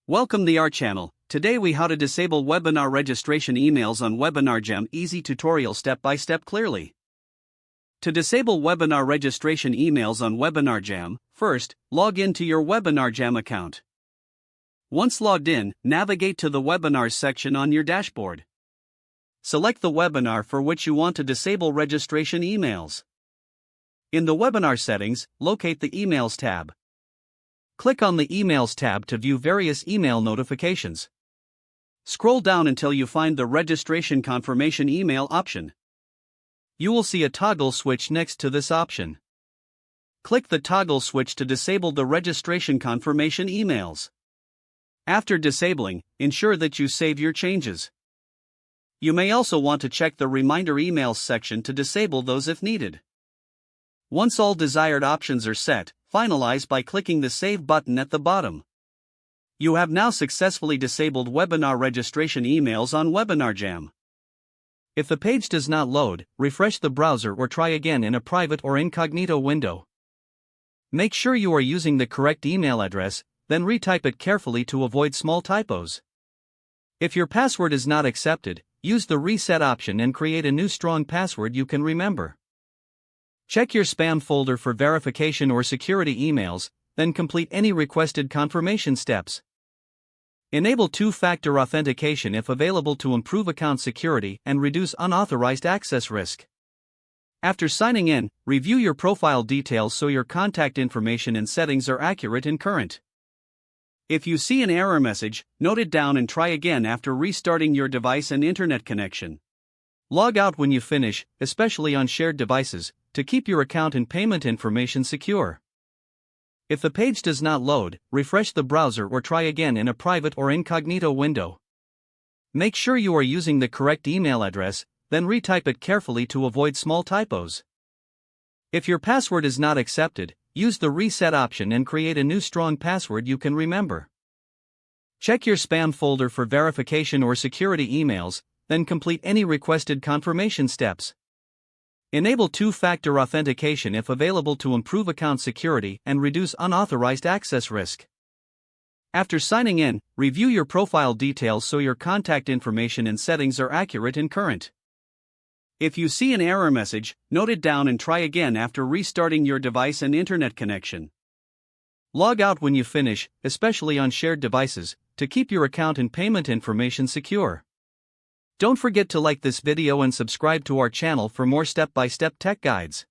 Welcome to our channel. Today we how to disable webinar registration emails on WebinarJam. Easy tutorial step by step clearly. To disable webinar registration emails on WebinarJam, first, log in to your WebinarJam account. Once logged in, navigate to the Webinars section on your dashboard. Select the webinar for which you want to disable registration emails. In the Webinar Settings, locate the Emails tab. Click on the Emails tab to view various email notifications. Scroll down until you find the Registration Confirmation Email option. You will see a toggle switch next to this option. Click the toggle switch to disable the registration confirmation emails. After disabling, ensure that you save your changes. You may also want to check the Reminder Emails section to disable those if needed. Once all desired options are set, finalize by clicking the Save button at the bottom. You have now successfully disabled webinar registration emails on WebinarJam. If the page does not load, refresh the browser or try again in a private or incognito window. Make sure you are using the correct email address, then retype it carefully to avoid small typos. If your password is not accepted, use the Reset option and create a new strong password you can remember. Check your spam folder for verification or security emails, then complete any requested confirmation steps. Enable two-factor authentication if available to improve account security and reduce unauthorized access risk. After signing in, review your profile details so your contact information and settings are accurate and current. If you see an error message, note it down and try again after restarting your device and internet connection. Log out when you finish, especially on shared devices, to keep your account and payment information secure. If the page does not load, refresh the browser or try again in a private or incognito window. Make sure you are using the correct email address, then retype it carefully to avoid small typos. If your password is not accepted, use the Reset option and create a new strong password you can remember. Check your spam folder for verification or security emails, then complete any requested confirmation steps. Enable two-factor authentication if available to improve account security and reduce unauthorized access risk. After signing in, review your profile details so your contact information and settings are accurate and current. If you see an error message, note it down and try again after restarting your device and internet connection. Log out when you finish, especially on shared devices, to keep your account and payment information secure. Don't forget to like this video and subscribe to our channel for more step-by-step tech guides.